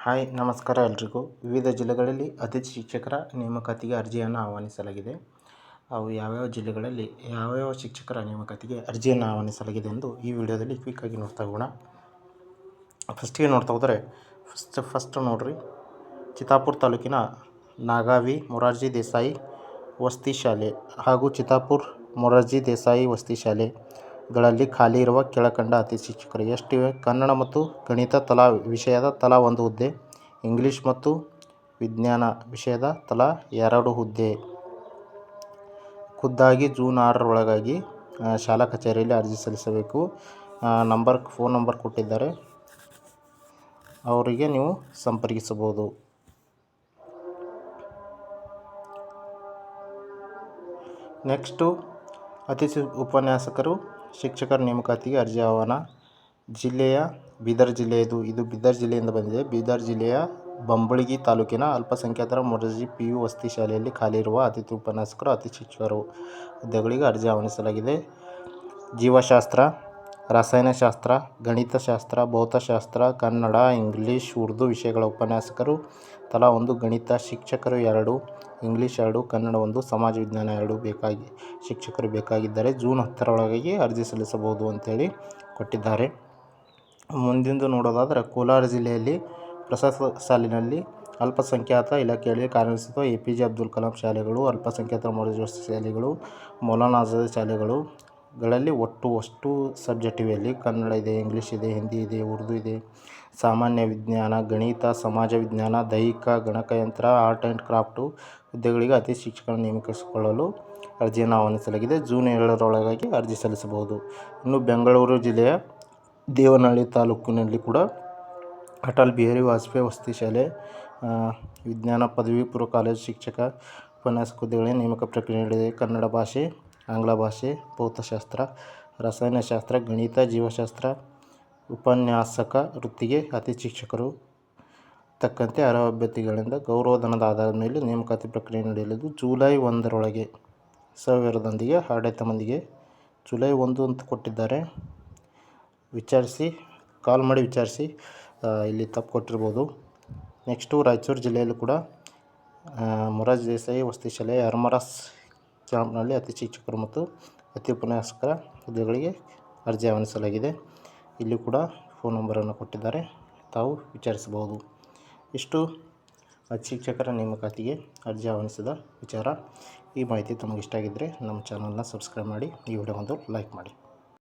Hi ನಮಸ್ಕಾರ ಎಲ್ರಿಗೂ. ವಿವಿಧ ಜಿಲ್ಲೆಗಳಲ್ಲಿ ಅತಿಥಿ ಶಿಕ್ಷಕರ ನೇಮಕಾತಿಗೆ ಅರ್ಜಿಯನ್ನು ಆಹ್ವಾನಿಸಲಾಗಿದೆ. ಅವು ಯಾವ್ಯಾವ ಜಿಲ್ಲೆಗಳಲ್ಲಿ ಯಾವ್ಯಾವ ಶಿಕ್ಷಕರ ನೇಮಕಾತಿಗೆ ಅರ್ಜಿಯನ್ನು ಆಹ್ವಾನಿಸಲಾಗಿದೆ ಎಂದು ಈ ವಿಡಿಯೋದಲ್ಲಿ ಕ್ವಿಕ್ಕಾಗಿ ನೋಡ್ತಾ ಹೋಗೋಣ. ಫಸ್ಟಿಗೆ ನೋಡ್ತಾ ಹೋದರೆ ಫಸ್ಟ್ ನೋಡ್ರಿ, ಚಿತ್ತಾಪುರ ತಾಲೂಕಿನ ನಾಗಾವಿ ಮೊರಾರ್ಜಿ ದೇಸಾಯಿ ವಸತಿ ಶಾಲೆ ಹಾಗೂ ಚಿತ್ತಾಪುರ ಮೊರಾರ್ಜಿ ದೇಸಾಯಿ ವಸತಿ ಶಾಲೆಗಳಲ್ಲಿ ಖಾಲಿ ಇರುವ ಕೆಳಕಂಡ ಅತಿಥಿ ಶಿಕ್ಷಕರು ಎಷ್ಟಿವೆ? ಕನ್ನಡ ಮತ್ತು ಗಣಿತ ತಲಾ ವಿಷಯದ ತಲಾ 1 ಹುದ್ದೆ, ಇಂಗ್ಲಿಷ್ ಮತ್ತು ವಿಜ್ಞಾನ ವಿಷಯದ ತಲಾ 2 ಹುದ್ದೆ. ಖುದ್ದಾಗಿ ಜೂನ್ 6 ಒಳಗಾಗಿ ಶಾಲಾ ಕಚೇರಿಯಲ್ಲಿ ಅರ್ಜಿ ಸಲ್ಲಿಸಬೇಕು. ಫೋನ್ ನಂಬರ್ ಕೊಟ್ಟಿದ್ದಾರೆ, ಅವರಿಗೆ ನೀವು ಸಂಪರ್ಕಿಸಬಹುದು. ನೆಕ್ಸ್ಟು ಅತಿಥಿ ಉಪನ್ಯಾಸಕರು ಶಿಕ್ಷಕರ ನೇಮಕಾತಿಗೆ ಅರ್ಜಿ ಆಹ್ವಾನ. ಜಿಲ್ಲೆಯ ಬೀದರ್ ಜಿಲ್ಲೆಯದು. ಇದು ಬೀದರ್ ಜಿಲ್ಲೆಯಿಂದ ಬಂದಿದೆ. ಬೀದರ್ ಜಿಲ್ಲೆಯ ಬಂಬಳಗಿ ತಾಲೂಕಿನ ಅಲ್ಪಸಂಖ್ಯಾತರ ಮೊರಾರ್ಜಿ PU ವಸತಿ ಶಾಲೆಯಲ್ಲಿ ಖಾಲಿ ಇರುವ ಅತಿಥಿ ಉಪನ್ಯಾಸಕರು, ಅತಿಥಿ ಶಿಕ್ಷಕರು ಹುದ್ದೆಗಳಿಗೆ ಅರ್ಜಿ ಆಹ್ವಾನಿಸಲಾಗಿದೆ. ಜೀವಶಾಸ್ತ್ರ, ರಸಾಯನಶಾಸ್ತ್ರ, ಗಣಿತಶಾಸ್ತ್ರ, ಭೌತಶಾಸ್ತ್ರ, ಕನ್ನಡ, ಇಂಗ್ಲಿಷ್, ಉರ್ದು ವಿಷಯಗಳ ಉಪನ್ಯಾಸಕರು ತಲಾ 1, ಗಣಿತ ಶಿಕ್ಷಕರು 2, ಇಂಗ್ಲಿಷ್ 2, ಕನ್ನಡ 1, ಸಮಾಜ ವಿಜ್ಞಾನ 2 ಶಿಕ್ಷಕರು ಬೇಕಾಗಿದ್ದಾರೆ. ಜೂನ್ 10 ಒಳಗಾಗಿ ಅರ್ಜಿ ಸಲ್ಲಿಸಬಹುದು ಅಂತೇಳಿ ಕೊಟ್ಟಿದ್ದಾರೆ. ಮುಂದಿಂದು ನೋಡೋದಾದರೆ, ಕೋಲಾರ ಜಿಲ್ಲೆಯಲ್ಲಿ ಪ್ರಸಕ್ತ ಸಾಲಿನಲ್ಲಿ ಅಲ್ಪಸಂಖ್ಯಾತ ಇಲಾಖೆಯಲ್ಲಿ ಕಾರ್ಯನಿರ್ವಹಿಸುವ APJ ಅಬ್ದುಲ್ ಕಲಾಂ ಶಾಲೆಗಳು, ಅಲ್ಪಸಂಖ್ಯಾತರ ಮೊರಾರ್ಜಿ ವಸತಿ ಶಾಲೆಗಳು, ಮೌಲಾನಾ ಆಜಾದ್ ಶಾಲೆಗಳಲ್ಲಿ ಅಷ್ಟು ಸಬ್ಜೆಕ್ಟ್ ಇವೆ. ಇಲ್ಲಿ ಕನ್ನಡ ಇದೆ, ಇಂಗ್ಲಿಷ್ ಇದೆ, ಹಿಂದಿ ಇದೆ, ಉರ್ದು ಇದೆ, ಸಾಮಾನ್ಯ ವಿಜ್ಞಾನ, ಗಣಿತ, ಸಮಾಜ ವಿಜ್ಞಾನ, ದೈಹಿಕ, ಗಣಕಯಂತ್ರ, ಆರ್ಟ್ ಆ್ಯಂಡ್ ಕ್ರಾಫ್ಟ್ ಹುದ್ದೆಗಳಿಗೆ ಅತಿಥಿ ಶಿಕ್ಷಕರನ್ನು ನೇಮಿಸಿಕೊಳ್ಳಲು ಅರ್ಜಿಯನ್ನು ಆಹ್ವಾನಿಸಲಾಗಿದೆ. ಜೂನ್ 7 ಒಳಗಾಗಿ ಅರ್ಜಿ ಸಲ್ಲಿಸಬಹುದು. ಇನ್ನು ಬೆಂಗಳೂರು ಜಿಲ್ಲೆಯ ದೇವನಹಳ್ಳಿ ತಾಲೂಕಿನಲ್ಲಿ ಕೂಡ ಅಟಲ್ ಬಿಹಾರಿ ವಾಜಪೇಯಿ ವಸತಿ ಶಾಲೆ ವಿಜ್ಞಾನ ಪದವಿ ಪೂರ್ವ ಕಾಲೇಜು ಶಿಕ್ಷಕ ಉಪನ್ಯಾಸಕ ಹುದ್ದೆಗಳಿಗೆ ನೇಮಕ ಪ್ರಕ್ರಿಯೆ ನಡೆದಿದೆ. ಕನ್ನಡ ಭಾಷೆ, ಆಂಗ್ಲ ಭಾಷೆ, ಭೌತಶಾಸ್ತ್ರ, ರಸಾಯನಶಾಸ್ತ್ರ, ಗಣಿತ, ಜೀವಶಾಸ್ತ್ರ ಉಪನ್ಯಾಸಕ ವೃತ್ತಿಗೆ ಅತಿಥಿ ಶಿಕ್ಷಕರು ತಕ್ಕಂತೆ ಅರ್ಹ ಅಭ್ಯರ್ಥಿಗಳಿಂದ ಗೌರವಧನದ ಆಧಾರದ ಮೇಲೆ ನೇಮಕಾತಿ ಪ್ರಕ್ರಿಯೆ ನಡೆಯಲಿದ್ದು, ಜುಲೈ 1 ರೊಳಗೆ ಸವಿವರದೊಂದಿಗೆ ಆಡಳಿತ ಮಂದಿಗೆ ಜುಲೈ 1 ಅಂತ ಕೊಟ್ಟಿದ್ದಾರೆ. ಕಾಲ್ ಮಾಡಿ ವಿಚಾರಿಸಿ, ಇಲ್ಲಿ ತಪ್ಪು ಕೊಟ್ಟಿರ್ಬೋದು. ನೆಕ್ಸ್ಟು ರಾಯಚೂರು ಜಿಲ್ಲೆಯಲ್ಲೂ ಕೂಡ ಮೊರಾರ್ಜಿ ದೇಸಾಯಿ ವಸತಿ ಶಾಲೆಯ ಆರ್ಮರಸ್ ಕ್ಯಾಂಪ್ನಲ್ಲಿ ಅತಿಥಿ ಶಿಕ್ಷಕರು ಮತ್ತು ಅತಿಥಿ ಉಪನ್ಯಾಸಕರ ಹುದ್ದೆಗಳಿಗೆ ಅರ್ಜಿ ಆಹ್ವಾನಿಸಲಾಗಿದೆ. ಇಲ್ಲಿ ಕೂಡ ಫೋನ್ ನಂಬರನ್ನು ಕೊಟ್ಟಿದ್ದಾರೆ, ತಾವು ವಿಚಾರಿಸಬಹುದು. ಇಷ್ಟು ಅತಿಥಿ ಶಿಕ್ಷಕರ ನೇಮಕಾತಿಗೆ ಅರ್ಜಿ ಆಹ್ವಾನಿಸಿದ ವಿಚಾರ. ಈ ಮಾಹಿತಿ ತಮಗೆ ಇಷ್ಟ ಆಗಿದ್ದರೆ ನಮ್ಮ ಚಾನಲ್ನ ಸಬ್ಸ್ಕ್ರೈಬ್ ಮಾಡಿ, ಈ ವಿಡಿಯೋ ಒಂದು ಲೈಕ್ ಮಾಡಿ.